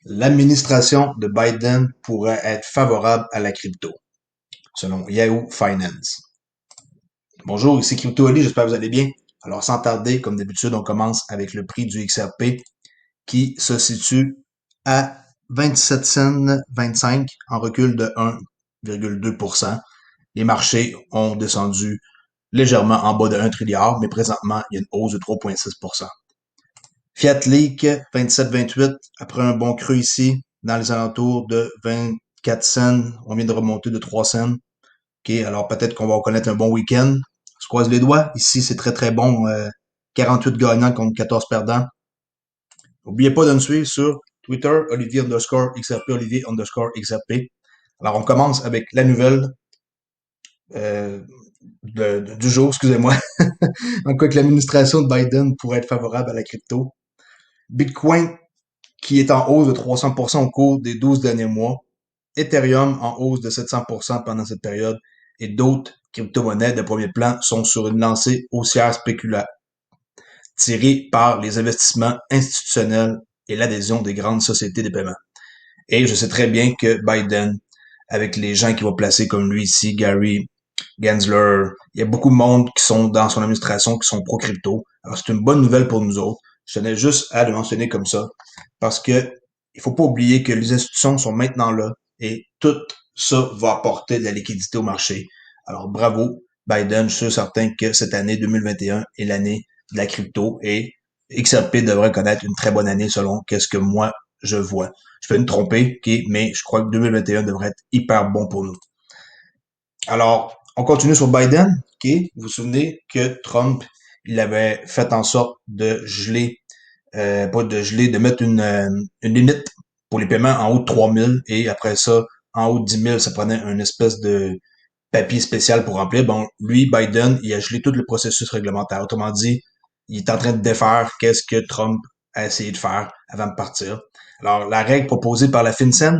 L'administration de Biden pourrait être favorable à la crypto, selon Yahoo Finance. Bonjour, ici Crypto Ali, j'espère que vous allez bien. Alors, sans tarder, comme d'habitude, on commence avec le prix du XRP qui se situe à 27 cents 25 en recul de 1,2%. Les marchés ont descendu légèrement en bas de 1 trilliard, mais présentement, il y a une hausse de 3,6%. Fiat Leak 27-28, après un bon creux ici, dans les alentours de 24 cents, on vient de remonter de 3 cents. OK, alors peut-être qu'on va connaître un bon week-end. On se croise les doigts. Ici, c'est très très bon. 48 gagnants contre 14 perdants. N'oubliez pas de nous suivre sur Twitter, Olivier underscore XRP, Olivier underscore XRP. Alors, on commence avec la nouvelle euh, du jour, excusez-moi. En quoi que l'administration de Biden pourrait être favorable à la crypto. Bitcoin qui est en hausse de 300% au cours des 12 derniers mois. Ethereum en hausse de 700% pendant cette période et d'autres crypto-monnaies de premier plan sont sur une lancée haussière spéculative tirée par les investissements institutionnels et l'adhésion des grandes sociétés de paiement. Et je sais très bien que Biden, avec les gens qu'il va placer comme lui ici, Gary Gensler, il y a beaucoup de monde qui sont dans son administration qui sont pro-crypto. Alors c'est une bonne nouvelle pour nous autres. Je tenais juste à le mentionner comme ça parce que il faut pas oublier que les institutions sont maintenant là et tout ça va apporter de la liquidité au marché. Alors bravo Biden, je suis certain que cette année 2021 est l'année de la crypto et XRP devrait connaître une très bonne année selon qu'est-ce que moi je vois. Je peux me tromper, ok, mais je crois que 2021 devrait être hyper bon pour nous. Alors, on continue sur Biden, ok. Vous vous souvenez que Trump, il avait fait en sorte de geler, pas de geler, de mettre une limite pour les paiements en haut de 3 000 et après ça, en haut de 10 000, ça prenait une espèce de papier spécial pour remplir. Bon, lui, Biden, il a gelé tout le processus réglementaire. Autrement dit, il est en train de défaire qu'est-ce que Trump a essayé de faire avant de partir. Alors, la règle proposée par la FinCEN,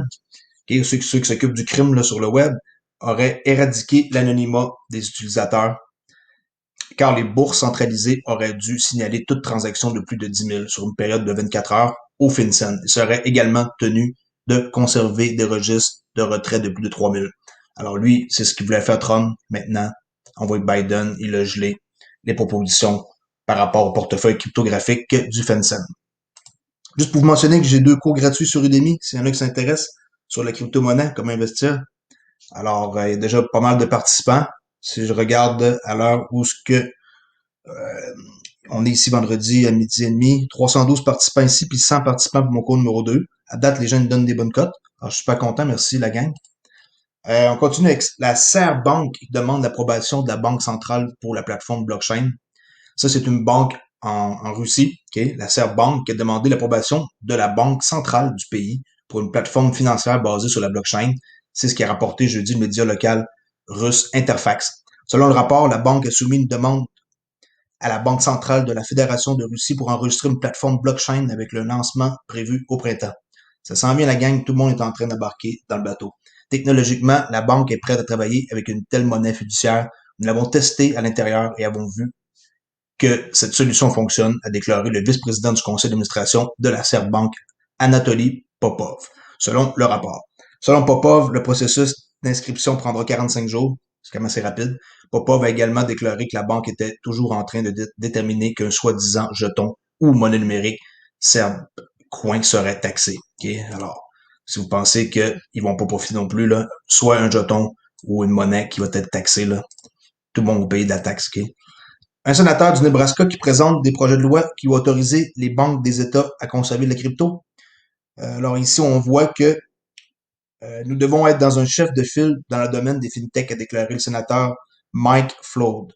okay, ceux qui s'occupent du crime là, sur le web, aurait éradiqué l'anonymat des utilisateurs, car les bourses centralisées auraient dû signaler toute transaction de plus de 10 000 sur une période de 24 heures au FinCEN. Ils seraient également tenus de conserver des registres de retrait de plus de 3 000. Alors lui, c'est ce qu'il voulait faire Trump. Maintenant, on voit que Biden, il a gelé les propositions par rapport au portefeuille cryptographique du FinCEN. Juste pour vous mentionner que j'ai 2 cours gratuits sur Udemy, s'il y en a qui s'intéressent sur la crypto-monnaie, comment investir. Alors, il y a déjà pas mal de participants. Si je regarde à l'heure où ce que on est ici vendredi à midi et demi, 312 participants ici, puis 100 participants pour mon cours numéro 2. À date, les gens me donnent des bonnes cotes. Alors, je suis pas content, merci la gang. On continue avec la Serre Banque qui demande l'approbation de la Banque centrale pour la plateforme blockchain. Ça, c'est une banque en Russie, okay? La Serre Banque qui a demandé l'approbation de la Banque centrale du pays pour une plateforme financière basée sur la blockchain. C'est ce qui a rapporté jeudi le média local russe Interfax. Selon le rapport, la banque a soumis une demande à la Banque centrale de la Fédération de Russie pour enregistrer une plateforme blockchain avec le lancement prévu au printemps. Ça sent bien la gang, tout le monde est en train d'embarquer dans le bateau. Technologiquement, la banque est prête à travailler avec une telle monnaie fiduciaire. Nous l'avons testé à l'intérieur et avons vu que cette solution fonctionne, a déclaré le vice-président du conseil d'administration de la Banque, Anatoly Popov, selon le rapport. Selon Popov, le processus d'inscription prendra 45 jours, c'est quand même assez rapide. Popov a également déclaré que la banque était toujours en train de déterminer qu'un soi-disant jeton ou monnaie numérique serbe coin serait taxé. Okay? Alors, si vous pensez qu'ils vont pas profiter non plus, là, soit un jeton ou une monnaie qui va être taxée, là, tout le monde va payer de la taxe. Okay? Un sénateur du Nebraska qui présente des projets de loi qui vont autoriser les banques des États à conserver de la crypto. Alors ici, on voit que nous devons être dans un chef de file dans le domaine des fintechs, a déclaré le sénateur Mike Flood.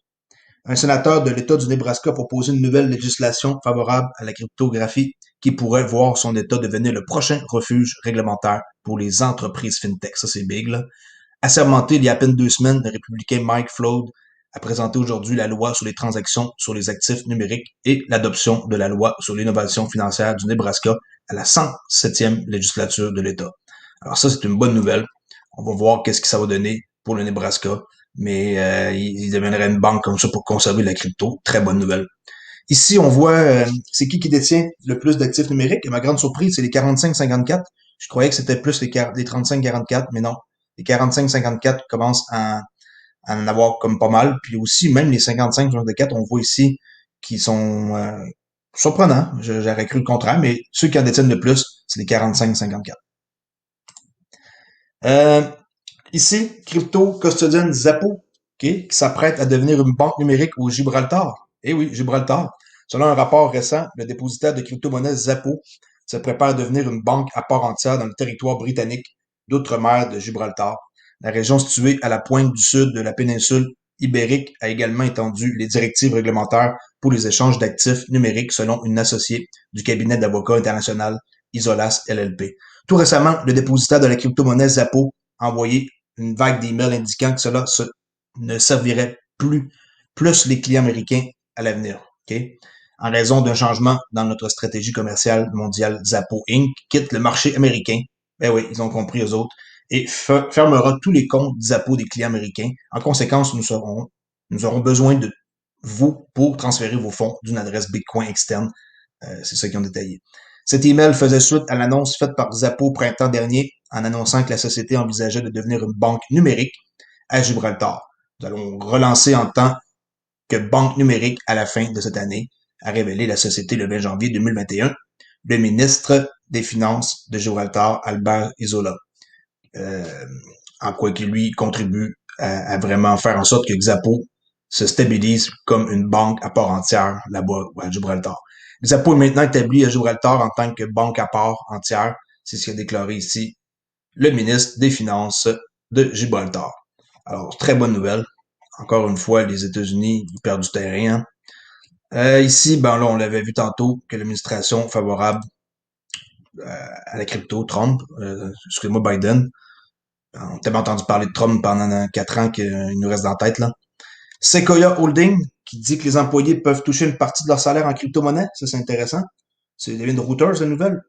Un sénateur de l'État du Nebraska a proposé une nouvelle législation favorable à la cryptographie qui pourrait voir son État devenir le prochain refuge réglementaire pour les entreprises fintech. Ça, c'est big, là. Assermenté il y a à peine 2 semaines, le républicain Mike Flood a présenté aujourd'hui la loi sur les transactions sur les actifs numériques et l'adoption de la loi sur l'innovation financière du Nebraska à la 107e législature de l'État. Alors ça, c'est une bonne nouvelle. On va voir qu'est-ce que ça va donner pour le Nebraska, mais il deviendrait une banque comme ça pour conserver la crypto. Très bonne nouvelle. Ici, on voit c'est qui détient le plus d'actifs numériques. Et ma grande surprise, c'est les 45-54. Je croyais que c'était plus les 35-44, mais non. Les 45-54 commencent à en avoir comme pas mal. Puis aussi, même les 55-64, on voit ici qui sont surprenants. J'aurais cru le contraire, mais ceux qui en détiennent le plus, c'est les 45-54. Euh, Ici, crypto custodian Zappo, ok, qui s'apprête à devenir une banque numérique au Gibraltar. Eh oui, Gibraltar. Selon un rapport récent, le dépositaire de crypto-monnaie Zappo se prépare à devenir une banque à part entière dans le territoire britannique d'outre-mer de Gibraltar. La région située à la pointe du sud de la péninsule ibérique a également étendu les directives réglementaires pour les échanges d'actifs numériques selon une associée du cabinet d'avocats international Isolas LLP. Tout récemment, le dépositaire de la crypto-monnaie Zappo a envoyé une vague d'emails indiquant que ne servirait plus les clients américains à l'avenir. Okay? En raison d'un changement dans notre stratégie commerciale mondiale, Zappo Inc. quitte le marché américain. Ben oui, ils ont compris eux autres. Et fermera tous les comptes Zappo des clients américains. En conséquence, nous aurons besoin de vous pour transférer vos fonds d'une adresse Bitcoin externe. C'est ça qu'ils ont détaillé. Cet email faisait suite à l'annonce faite par Zappo printemps dernier en annonçant que la société envisageait de devenir une banque numérique à Gibraltar. Nous allons relancer en tant que banque numérique à la fin de cette année, a révélé la société le 20 janvier 2021, le ministre des Finances de Gibraltar, Albert Isola. Euh, En quoi qu'il lui contribue à vraiment faire en sorte que Xapo se stabilise comme une banque à part entière là-bas à Gibraltar. Xapo est maintenant établi à Gibraltar en tant que banque à part entière. C'est ce qu'a déclaré ici le ministre des Finances de Gibraltar. Alors, très bonne nouvelle. Encore une fois, les États-Unis, ils perdent du terrain. Hein. Ici, ben là, on l'avait vu tantôt que l'administration favorable à la crypto, Trump, excusez-moi, Biden, on a tellement entendu parler de Trump pendant 4 ans qu'il nous reste dans la tête, là. Sequoia Holding, qui dit que les employés peuvent toucher une partie de leur salaire en crypto-monnaie. Ça, c'est intéressant. C'est une de Reuters, la nouvelle.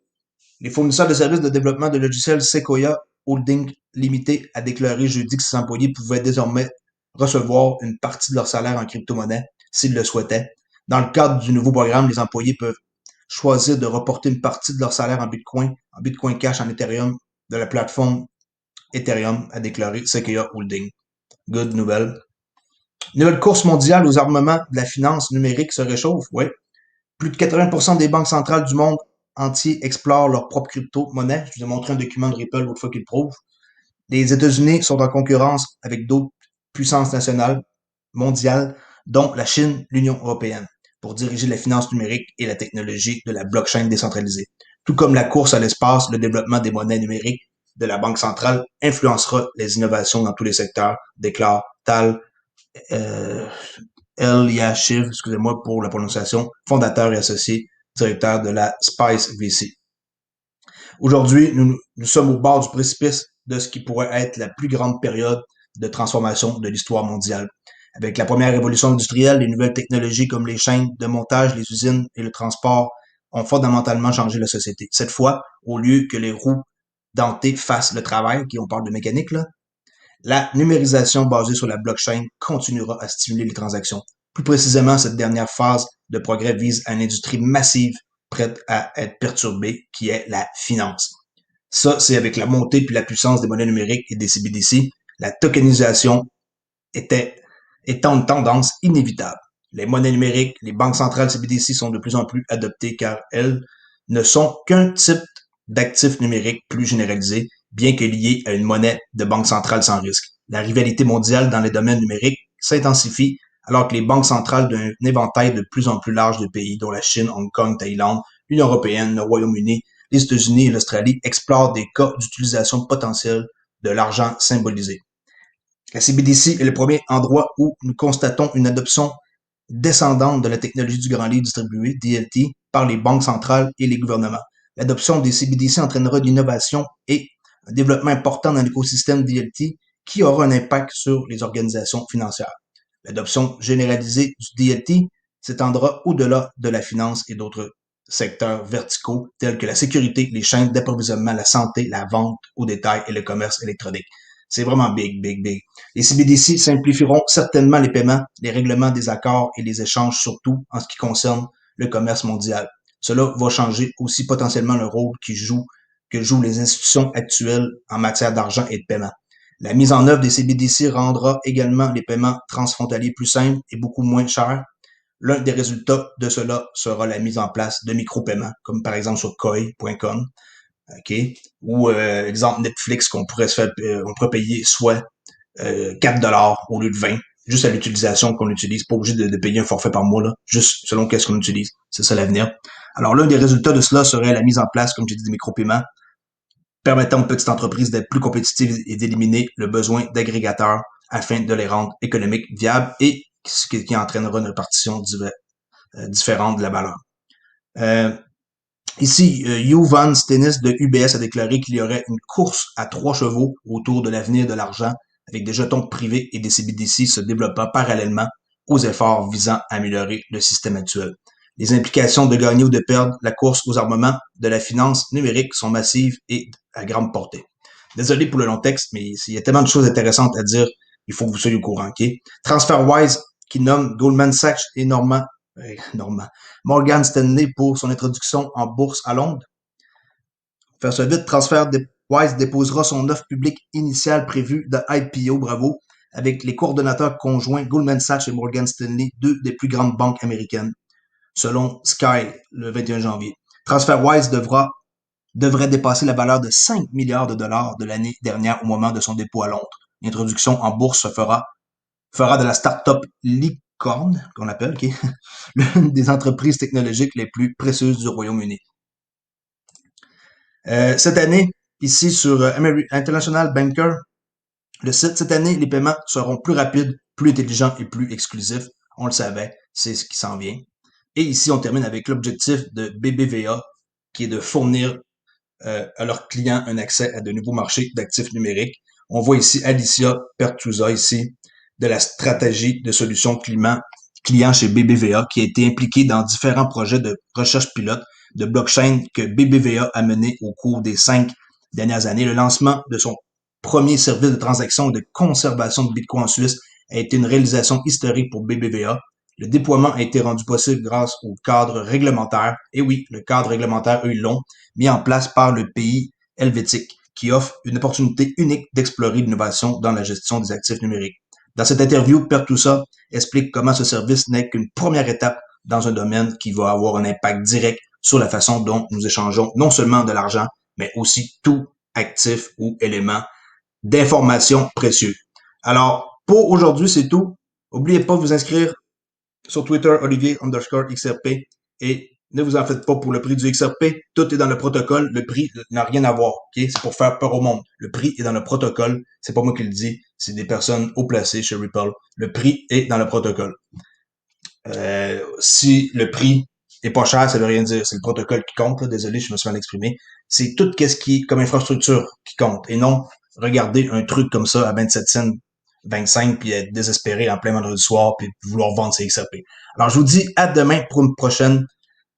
Les fournisseurs de services de développement de logiciels Sequoia Holding Limited a déclaré jeudi que ses employés pouvaient désormais recevoir une partie de leur salaire en crypto-monnaie s'ils le souhaitaient. Dans le cadre du nouveau programme, les employés peuvent choisir de reporter une partie de leur salaire en Bitcoin Cash, en Ethereum, de la plateforme Ethereum, a déclaré Sequoia Holding. Good nouvelle. Nouvelle course mondiale aux armements de la finance numérique se réchauffe, oui. Plus de 80% des banques centrales du monde entier explorent leur propre crypto-monnaie. Je vous ai montré un document de Ripple l'autre fois qui le prouve. Les États-Unis sont en concurrence avec d'autres puissances nationales mondiales, dont la Chine, l'Union européenne, pour diriger la finance numérique et la technologie de la blockchain décentralisée. Tout comme la course à l'espace, le développement des monnaies numériques de la Banque centrale influencera les innovations dans tous les secteurs, déclare Tal euh, Elyashiv, excusez-moi pour la prononciation, fondateur et associé directeur de la Spice VC. Aujourd'hui, nous sommes au bord du précipice de ce qui pourrait être la plus grande période de transformation de l'histoire mondiale. Avec la première révolution industrielle, les nouvelles technologies comme les chaînes de montage, les usines et le transport ont fondamentalement changé la société. Cette fois, au lieu que les roues dentées fassent le travail, qui on parle de mécanique, là, la numérisation basée sur la blockchain continuera à stimuler les transactions. Plus précisément, cette dernière phase de progrès vise à une industrie massive prête à être perturbée, qui est la finance. Ça, c'est avec la montée puis la puissance des monnaies numériques et des CBDC, la tokenisation était étant une tendance inévitable. Les monnaies numériques, les banques centrales CBDC sont de plus en plus adoptées car elles ne sont qu'un type d'actif numérique plus généralisé, bien que lié à une monnaie de banque centrale sans risque. La rivalité mondiale dans les domaines numériques s'intensifie alors que les banques centrales d'un éventail de plus en plus large de pays, dont la Chine, Hong Kong, Thaïlande, l'Union européenne, le Royaume-Uni, les États-Unis et l'Australie, explorent des cas d'utilisation potentielle de l'argent symbolisé. La CBDC est le premier endroit où nous constatons une adoption descendante de la technologie du grand livre distribué, DLT, par les banques centrales et les gouvernements. L'adoption des CBDC entraînera de l'innovation et un développement important dans l'écosystème DLT qui aura un impact sur les organisations financières. L'adoption généralisée du DLT s'étendra au-delà de la finance et d'autres secteurs verticaux tels que la sécurité, les chaînes d'approvisionnement, la santé, la vente au détail et le commerce électronique. C'est vraiment big, big, big. Les CBDC simplifieront certainement les paiements, les règlements des accords et les échanges, surtout en ce qui concerne le commerce mondial. Cela va changer aussi potentiellement le rôle que jouent les institutions actuelles en matière d'argent et de paiement. La mise en œuvre des CBDC rendra également les paiements transfrontaliers plus simples et beaucoup moins chers. L'un des résultats de cela sera la mise en place de micro-paiements, comme par exemple sur koi.com, OK? Ou exemple Netflix qu'on pourrait se faire, on pourrait payer soit 4 $ au lieu de 20, juste à l'utilisation qu'on utilise, pas obligé de payer un forfait par mois, là, juste selon qu'est-ce qu'on utilise. C'est ça l'avenir. Alors l'un des résultats de cela serait la mise en place, comme j'ai dit, des micro-paiements, permettant aux petites entreprises d'être plus compétitives et d'éliminer le besoin d'agrégateurs afin de les rendre économiques, viables et ce qui entraînera une répartition différente de la valeur. Ici, Hugh Van Stennis de UBS a déclaré qu'il y aurait une course à 3 chevaux autour de l'avenir de l'argent avec des jetons privés et des CBDC se développant parallèlement aux efforts visant à améliorer le système actuel. Les implications de gagner ou de perdre la course aux armements de la finance numérique sont massives et à grande portée. Désolé pour le long texte, mais il y a tellement de choses intéressantes à dire, il faut que vous soyez au courant, OK? TransferWise, qui nomme Goldman Sachs et Morgan Stanley pour son introduction en bourse à Londres. Faire ça vite, TransferWise déposera son offre publique initiale prévue de IPO, bravo, avec les coordonnateurs conjoints Goldman Sachs et Morgan Stanley, deux des plus grandes banques américaines, selon Sky le 21 janvier. TransferWise devrait dépasser la valeur de 5 milliards de dollars de l'année dernière au moment de son dépôt à Londres. L'introduction en bourse fera de la start-up Licorne, qu'on appelle, okay, l'une des entreprises technologiques les plus précieuses du Royaume-Uni. Cette année, ici sur International Banker, le site, cette année, les paiements seront plus rapides, plus intelligents et plus exclusifs. On le savait, c'est ce qui s'en vient. Et ici, on termine avec l'objectif de BBVA, qui est de fournir à leurs clients un accès à de nouveaux marchés d'actifs numériques. On voit ici Alicia Pertusa, ici, de la stratégie de solutions client chez BBVA, qui a été impliquée dans différents projets de recherche pilote de blockchain que BBVA a mené au cours des 5 dernières années. Le lancement de son premier service de transaction et de conservation de Bitcoin en Suisse a été une réalisation historique pour BBVA. Le déploiement a été rendu possible grâce au cadre réglementaire. Et oui, le cadre réglementaire, eux, ils l'ont mis en place par le pays helvétique, qui offre une opportunité unique d'explorer l'innovation dans la gestion des actifs numériques. Dans cette interview, Pertusa explique comment ce service n'est qu'une première étape dans un domaine qui va avoir un impact direct sur la façon dont nous échangeons non seulement de l'argent, mais aussi tout actif ou élément d'information précieux. Alors, pour aujourd'hui, c'est tout. N'oubliez pas de vous inscrire sur Twitter, Olivier_XRP, et ne vous en faites pas pour le prix du XRP. Tout est dans le protocole. Le prix n'a rien à voir. Okay? C'est pour faire peur au monde. Le prix est dans le protocole. C'est pas moi qui le dis. C'est des personnes haut placées chez Ripple. Le prix est dans le protocole. Si le prix est pas cher, ça veut rien dire. C'est le protocole qui compte. Là. Désolé, je me suis mal exprimé. C'est tout ce qui est comme infrastructure qui compte. Et non, regarder un truc comme ça à 27 cents 25 puis être désespéré en plein vendredi soir puis vouloir vendre ses XRP. Alors, je vous dis à demain pour une prochaine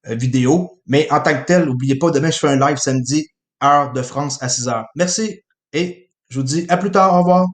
vidéo. Mais en tant que tel, n'oubliez pas, demain, je fais un live samedi, heure de France à 6 heures. Merci et je vous dis à plus tard. Au revoir.